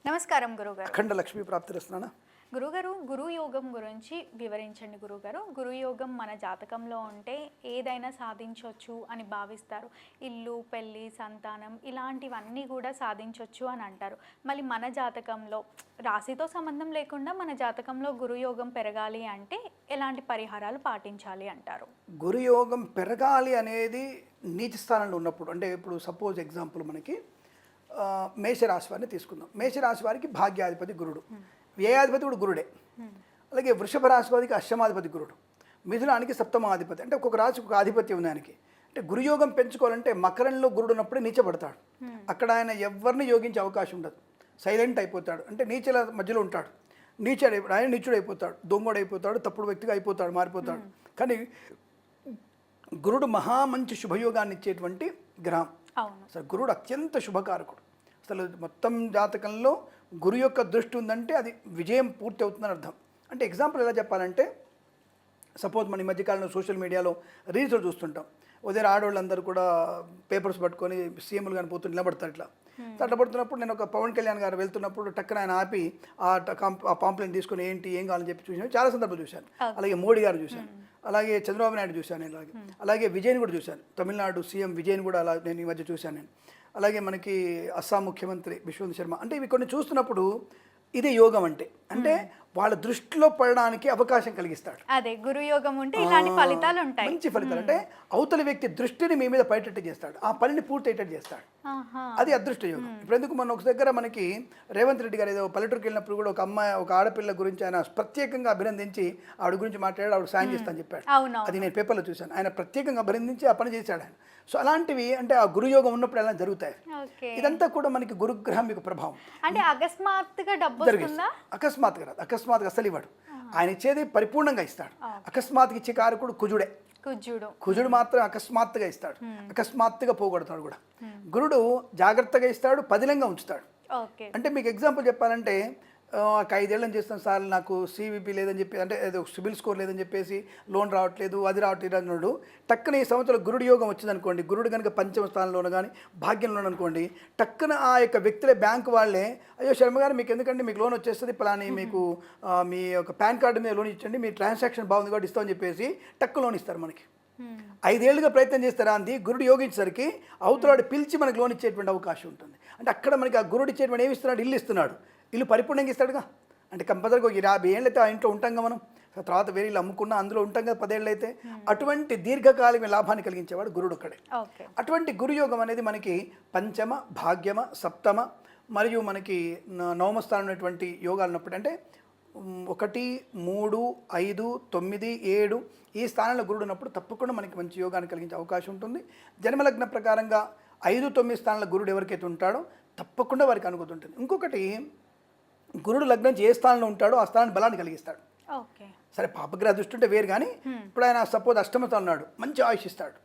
నమస్కారం గురుగారు. అఖండ లక్ష్మీ ప్రాప్తిరస్తున్నానా. గురుగారు, గురు యోగం గురించి వివరించండి గురుగారు. గురు యోగం మన జాతకంలో ఉంటే ఏదైనా సాధించవచ్చు అని భావిస్తారు. ఇల్లు, పెళ్ళి, సంతానం ఇలాంటివన్నీ కూడా సాధించవచ్చు అని అంటారు. మళ్ళీ మన జాతకంలో రాశితో సంబంధం లేకుండా మన జాతకంలో గురు యోగం పెరగాలి అంటే ఎలాంటి పరిహారాలు పాటించాలి అంటారు? గురు యోగం పెరగాలి అనేది నీచ స్థానంలో ఉన్నప్పుడు, అంటే ఇప్పుడు సపోజ్ ఎగ్జాంపుల్ మనకి మేషరాశి వారిని తీసుకుందాం. మేషరాశి వారికి భాగ్యాధిపతి గురుడు, వ్యయాధిపతి కూడా గురుడే. అలాగే వృషభ రాశి వారికి అష్టమాధిపతి గురుడు, మిథునానికి సప్తమాధిపతి. అంటే ఒక్కొక్క రాశికి ఒక ఆధిపత్యం ఉంది ఆయనకి. అంటే గురుయోగం పెంచుకోవాలంటే మకరంలో గురుడు ఉన్నప్పుడే నీచపడతాడు. అక్కడ ఆయన ఎవరిని యోగించే అవకాశం ఉండదు, సైలెంట్ అయిపోతాడు. అంటే నీచల మధ్యలో ఉంటాడు, ఆయన నీచుడు అయిపోతాడు, దొంగోడు అయిపోతాడు, తప్పుడు వ్యక్తిగా అయిపోతాడు, మారిపోతాడు. కానీ గురుడు మహా మంచి శుభయోగాన్ని ఇచ్చేటువంటి గ్రహం. అసలు గురుడు అత్యంత శుభకారకుడు. అసలు మొత్తం జాతకంలో గురు యొక్క దృష్టి ఉందంటే అది విజయం పూర్తి అవుతుందని అర్థం. అంటే ఎగ్జాంపుల్ ఎలా చెప్పాలంటే, సపోజ్ మన ఈ మధ్యకాలంలో సోషల్ మీడియాలో రీల్స్లో చూస్తుంటాం. ఉదయం ఆడవాళ్ళందరూ కూడా పేపర్స్ పట్టుకొని సీఎంలు కానీ పోతూ నిలబడతారు. ఇట్లా పడుతున్నప్పుడు నేను ఒక పవన్ కళ్యాణ్ గారు వెళ్తున్నప్పుడు టక్కన ఆయన ఆపి ఆ పాంప్లెంట్ తీసుకొని ఏంటి ఏం కావాలని చెప్పి చూసాను. చాలా సందర్భాలు చూశాను. అలాగే మోడీ గారు చూశాను, అలాగే చంద్రబాబు నాయుడు చూశాను నేను, అలాగే విజయ్ని కూడా చూశాను. తమిళనాడు సీఎం విజయ్ని కూడా అలా నేను ఈ మధ్య చూశాను నేను. అలాగే మనకి అస్సాం ముఖ్యమంత్రి విశ్వనాథ్ శర్మ. అంటే ఇవి కొన్ని చూస్తున్నప్పుడు ఇదే యోగం అంటే వాళ్ళ దృష్టిలో పడడానికి అవకాశం కలిగిస్తాడు. అదే గురు యోగం ఉంటే ఇలాంటి ఫలితాలు ఉంటాయి, మంచి ఫలితాలు. అంటే అవతల వ్యక్తి దృష్టిని మీ మీద పడేటట్టు చేస్తాడు, ఆ పనిని పూర్తి అయ్యేటట్టు చేస్తాడు. అది అదృష్ట యోగం. ఇప్పుడు ఎందుకు మన ఒక దగ్గర మనకి రేవంత్ రెడ్డి గారు ఏదో పల్లెటూరుకి వెళ్ళినప్పుడు కూడా ఒక అమ్మాయి, ఒక ఆడపిల్ల గురించి ఆయన ప్రత్యేకంగా అభినందించి ఆవిడ గురించి మాట్లాడాడు, ఆవిడ సాయం చేస్తాను చెప్పాడు. అది నేను పేపర్లో చూశాను. ఆయన ప్రత్యేకంగా అభినందించి ఆ పని చేశాడు ఆయన. సో అలాంటివి అంటే ఆ గురుయోగం ఉన్నప్పుడు ఎలా జరుగుతాయి. ఇదంతా కూడా మనకి గురుగ్రహం యొక్క ప్రభావం. అంటే అకస్మాత్తుగా డబ్బు జరిగింది, అకస్మాత్తుగా రాదు, అకస్మాత్తుగా అసలు ఇవ్వడు. ఆయన ఇచ్చేది పరిపూర్ణంగా ఇస్తాడు. అకస్మాత్తుగా ఇచ్చే కారకుడు కుజుడే. కుజుడు మాత్రం అకస్మాత్తుగా ఇస్తాడు, అకస్మాత్తుగా పోగొడతాడు కూడా. గురుడు జాగ్రత్తగా ఇస్తాడు, పదిలంగా ఉంచుతాడు. అంటే మీకు ఎగ్జాంపుల్ చెప్పాలంటే, ఒక 5 ఏళ్ళని చేస్తాను సార్, నాకు సివిపి లేదని చెప్పి, అంటే ఏదో సిబిల్ స్కోర్ లేదని చెప్పేసి లోన్ రావట్లేదు, అది రావట్లేదు అన్నాడు. టక్కున ఈ సంవత్సరం గురుడు యోగం వచ్చిందనుకోండి, గురుడు కనుక పంచమ స్థానంలోనూ కానీ భాగ్యంలోనూ అనుకోండి, టక్కున ఆ యొక్క వ్యక్తులే బ్యాంకు వాళ్ళే, అయ్యో శర్మ గారు మీకు ఎందుకంటే మీకు లోన్ వచ్చేస్తుంది, పలాని మీకు మీ యొక్క పాన్ కార్డు మీద లోన్ ఇచ్చండి, మీ ట్రాన్సాక్షన్ బాగుంది కాబట్టి ఇస్తామని చెప్పేసి టక్కు లోన్ ఇస్తారు మనకి. 5 ఏళ్ళుగా ప్రయత్నం చేస్తారా అంది, గురుడు యోగించేసరికి అవతలాడు పిలిచి మనకి లోన్ ఇచ్చేటువంటి అవకాశం ఉంటుంది. అంటే అక్కడ మనకి ఆ గురుడు ఇచ్చేటువంటి ఏమి ఇస్తున్నాడు, ఇల్లు ఇస్తున్నాడు. ఇల్లు పరిపూర్ణంగా ఇస్తాడుగా. అంటే కంపల్సరీగా 50 ఏళ్ళు అయితే ఆ ఇంట్లో ఉంటాంగా మనం, తర్వాత వేరే ఇల్లు అమ్ముకున్నా అందులో ఉంటాం కదా 10 ఏళ్ళు అయితే. అటువంటి దీర్ఘకాలిక లాభాన్ని కలిగించేవాడు గురుడు ఒక్కడే. అటువంటి గురుయోగం అనేది మనకి పంచమ, భాగ్యమ, సప్తమ మరియు మనకి నవమ స్థానం ఉన్నటువంటి యోగాలు ఉన్నప్పుడు, అంటే 1, 3, 5, 9, 7 ఈ స్థానంలో గురుడు ఉన్నప్పుడు తప్పకుండా మనకి మంచి యోగాన్ని కలిగించే అవకాశం ఉంటుంది. జన్మలగ్న ప్రకారంగా 5, 9 స్థానంలో గురుడు ఎవరికైతే ఉంటాడో తప్పకుండా వారికి అనుకుంటుంటుంది. ఇంకొకటి, గురుడు లగ్నం ఏ స్థానంలో ఉంటాడో ఆ స్థానాన్ని బలాన్ని కలిగిస్తాడు. సరే పాపగ్రహ దృష్టి ఉంటే వేరు, కానీ ఇప్పుడు ఆయన సపోజ్ అష్టమతో ఉన్నాడు, మంచి ఆయుష్ ఇస్తాడు,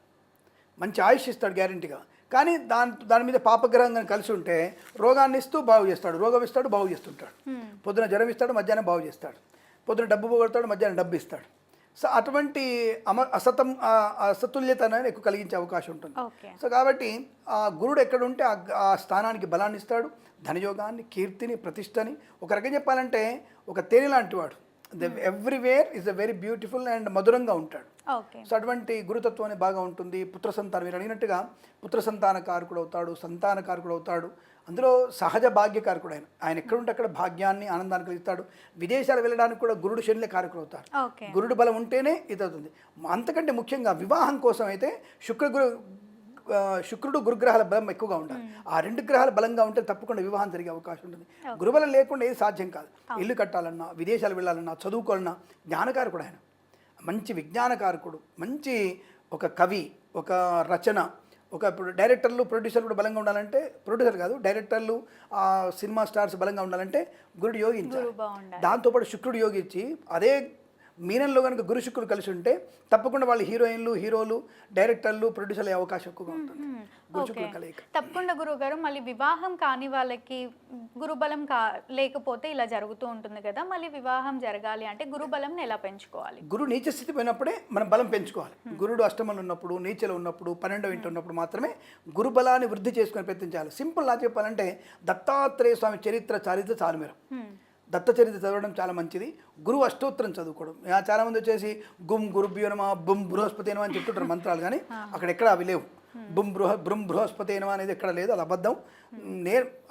మంచి ఆయుష్ ఇస్తాడు గ్యారెంటీగా. కానీ దాని మీద పాపగ్రహం కానీ కలిసి ఉంటే రోగాన్ని ఇస్తూ బాగు చేస్తాడు, రోగం ఇస్తాడు, బాగు చేస్తుంటాడు. పొద్దున జ్వరం ఇస్తాడు, మధ్యాహ్నం బాగు చేస్తాడు. పొద్దున డబ్బు పోగొడతాడు, మధ్యాహ్నం డబ్బు ఇస్తాడు. సో అటువంటి అసతుల్యత అనేది ఎక్కువ కలిగించే అవకాశం ఉంటుంది. సో కాబట్టి ఆ గురుడు ఎక్కడ ఉంటే ఆ స్థానానికి బలాన్ని ఇస్తాడు, ధనయోగాన్ని, కీర్తిని, ప్రతిష్టని. ఒక రకంగా చెప్పాలంటే ఒక తేనె లాంటి వాడు, everywhere is a very beautiful and మధురంగా ఉంటాడు. సో అటువంటి గురుతత్వం అనేది బాగా ఉంటుంది. పుత్ర సంతానం, మీరు అడిగినట్టుగా పుత్ర సంతాన కారకుడు అవుతాడు, సంతాన కారకుడు అవుతాడు. అందులో సహజ భాగ్యకారకుడు ఆయన ఎక్కడుంటే అక్కడ భాగ్యాన్ని, ఆనందాన్ని కలిగిస్తాడు. విదేశాలు వెళ్ళడానికి కూడా గురుడు శనిలే కారకుడు అవుతాడు. గురుడు బలం ఉంటేనే ఇది అవుతుంది. అంతకంటే ముఖ్యంగా వివాహం కోసం అయితే శుక్రుడు గురుగ్రహాల బలం ఎక్కువగా ఉండాలి. ఆ 2 గ్రహాల బలంగా ఉంటే తప్పకుండా వివాహం జరిగే అవకాశం ఉంటుంది. గురుబలం లేకుండా ఏది సాధ్యం కాదు. ఇల్లు కట్టాలన్నా, విదేశాలు వెళ్ళాలన్నా, చదువుకోవాలన్నా జ్ఞానకారకుడు ఆయన, మంచి విజ్ఞానకారకుడు, మంచి ఒక కవి, ఒక రచన, ఒక ఇప్పుడు డైరెక్టర్లు, ప్రొడ్యూసర్లు కూడా బలంగా ఉండాలంటే, ప్రొడ్యూసర్ కాదు డైరెక్టర్లు, సినిమా స్టార్స్ బలంగా ఉండాలంటే గురుడు యోగించాలి. దాంతోపాటు శుక్రుడు యోగించి అదే మీనంలో కనుక గురు శుక్రుడు కలిసి ఉంటే తప్పకుండా వాళ్ళు హీరోయిన్లు, హీరోలు, డైరెక్టర్లు, ప్రొడ్యూసర్లు అయ్యే అవకాశం ఎక్కువగా ఉంటుంది. గురు ఓకే. శుక్రుడు కలయిక. తప్పకుండా గురువు గారు, మళ్ళీ వివాహం కాని వాళ్ళకి గురుబలం లేకపోతే ఇలా జరుగుతూ ఉంటుంది కదా, మళ్ళీ వివాహం జరగాలి అంటే గురుబలంని ఎలా పెంచుకోవాలి? గురు నీచ స్థితి పోయినప్పుడే మనం బలం పెంచుకోవాలి. గురుడు అష్టమంలో ఉన్నప్పుడు, నీచలో ఉన్నప్పుడు, 12వ ఇంటి ఉన్నప్పుడు మాత్రమే గురు బలాన్ని వృద్ధి చేసుకుని ప్రయత్నించాలి. సింపుల్ లా చెప్పాలంటే దత్తాత్రేయ స్వామి చరిత్ర చాలితే చాలు మీరు. దత్త చరిత్ర చదవడం చాలా మంచిది. గురువు అష్టోత్తరం చదువుకోవడం. చాలామంది వచ్చేసి గుం గురుభ్యో నమః, బుం బృహస్పతి నమః అని చెప్తుంటారు మంత్రాలు, కానీ అక్కడ ఎక్కడ అవి లేవు. బృం బృహస్పతి నమః అనేది ఎక్కడ లేదు, అది అబద్ధం.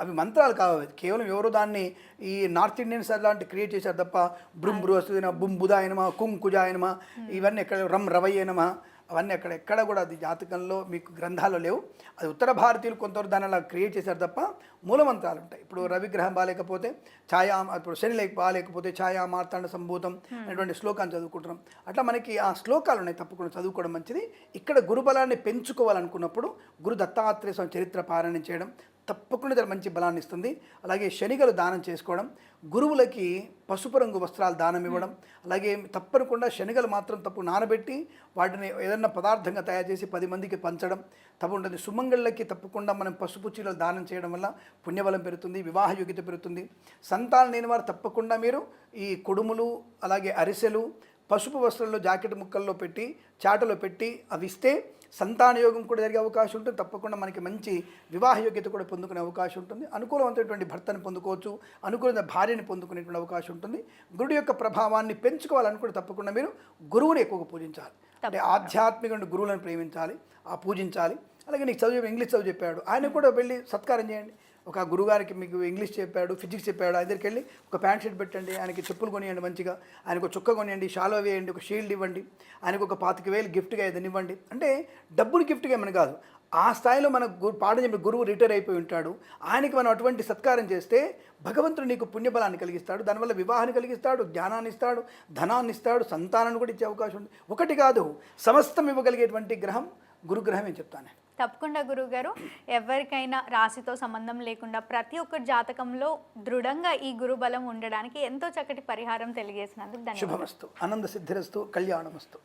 అవి మంత్రాలు కావు, కేవలం ఎవరు దాన్ని ఈ నార్త్ ఇండియన్స్ అలాంటి క్రియేట్ చేశారు తప్ప బృం బృహస్పతి నమః, బుం బుధాయ నమః, కుం కుజాయ నమః, ఇవన్నీ ఎక్కడ, రమ్ రవయ్య నమః, అవన్నీ ఎక్కడ కూడా అది జాతకంలో మీకు గ్రంథాల్లో లేవు. అది ఉత్తర భారతీయులు కొంతవరకు దాన్ని అలా క్రియేట్ చేశారు తప్ప మూలమంత్రాలు ఉంటాయి. ఇప్పుడు రవిగ్రహం బాగాలేకపోతే ఛాయా, ఇప్పుడు శని బాగాలేకపోతే ఛాయా మార్తాండ సంభూతం అనేటువంటి శ్లోకాన్ని చదువుకుంటున్నాం. అట్లా మనకి ఆ శ్లోకాలు ఉన్నాయి, తప్పకుండా చదువుకోవడం మంచిది. ఇక్కడ గురుబలాన్ని పెంచుకోవాలనుకున్నప్పుడు గురు దత్తాత్రేయ స్వామి చరిత్ర పారాయణం చేయడం తప్పకుండా చాలా మంచి బలాన్ని ఇస్తుంది. అలాగే శనిగలు దానం చేసుకోవడం, గురువులకి పసుపు రంగు వస్త్రాలు దానం ఇవ్వడం, అలాగే తప్పకుండా శనిగలు మాత్రం నానబెట్టి వాటిని ఏదన్నా పదార్థంగా తయారు చేసి 10 మందికి పంచడం తప్పకుండా. సుమంగళ్ళకి తప్పకుండా మనం పసుపు చీరలు దానం చేయడం వల్ల పుణ్యబలం పెరుగుతుంది, వివాహ యోగ్యత పెరుగుతుంది. సంతానం లేని వారు తప్పకుండా మీరు ఈ కుడుములు, అలాగే అరిసెలు పసుపు వస్త్రంలో జాకెట్ ముక్కల్లో పెట్టి, చాటలో పెట్టి అవి ఇస్తే సంతాన యోగం కూడా జరిగే అవకాశం ఉంటుంది. తప్పకుండా మనకి మంచి వివాహ యోగ్యత కూడా పొందుకునే అవకాశం ఉంటుంది. అనుకూలమైనటువంటి భర్తను పొందుకోవచ్చు, అనుకూలమైన భార్యని పొందుకునేటువంటి అవకాశం ఉంటుంది. గురుడు యొక్క ప్రభావాన్ని పెంచుకోవాలనుకుంటే తప్పకుండా మీరు గురువుని ఎక్కువగా పూజించాలి. అంటే ఆధ్యాత్మిక గురువులను ప్రేమించాలి, పూజించాలి. అలాగే నీకు ఇంగ్లీష్ చదువు చెప్పాడు, ఆయన కూడా వెళ్ళి సత్కారం చేయండి. ఒక గురుగారికి మీకు ఇంగ్లీష్ చెప్పాడు, ఫిజిక్స్ చెప్పాడు, ఆయన దగ్గరికి వెళ్ళి ఒక ప్యాంట్ షర్ట్ పెట్టండి, ఆయనకి చెప్పులు కొనియండి, మంచిగా ఆయనకు ఒక చుక్క కొనియండి, షాలో వేయండి, ఒక షీల్డ్ ఇవ్వండి, ఆయనకు ఒక 25,000 గిఫ్ట్గా ఏదైనా ఇవ్వండి. అంటే డబ్బులు గిఫ్ట్గా ఏమని కాదు, ఆ స్థాయిలో మన పాఠం చెప్పిన గురువు రిటైర్ అయిపోయి ఉంటాడు, ఆయనకి మనం అటువంటి సత్కారం చేస్తే భగవంతుడు నీకు పుణ్యబలాన్ని కలిగిస్తాడు. దానివల్ల వివాహాన్ని కలిగిస్తాడు, జ్ఞానాన్ని ఇస్తాడు, ధనాన్ని ఇస్తాడు, సంతానాన్ని కూడా ఇచ్చే అవకాశం ఉంది. ఒకటి కాదు, సమస్తం ఇవ్వగలిగేటువంటి గ్రహం గురుగ్రహం అని చెప్తాను. తప్పకుండా గురువుగారు, ఎవరికైనా రాశితో సంబంధం లేకుండా ప్రతి ఒక్క జాతకంలో దృఢంగా ఈ గురుబలం ఉండడానికి ఎంతో చక్కటి పరిహారం తెలియజేసినందుకు ధన్యవాదాలు. శుభమస్తు, ఆనంద సిద్ధిరస్తు, కళ్యాణమస్తు.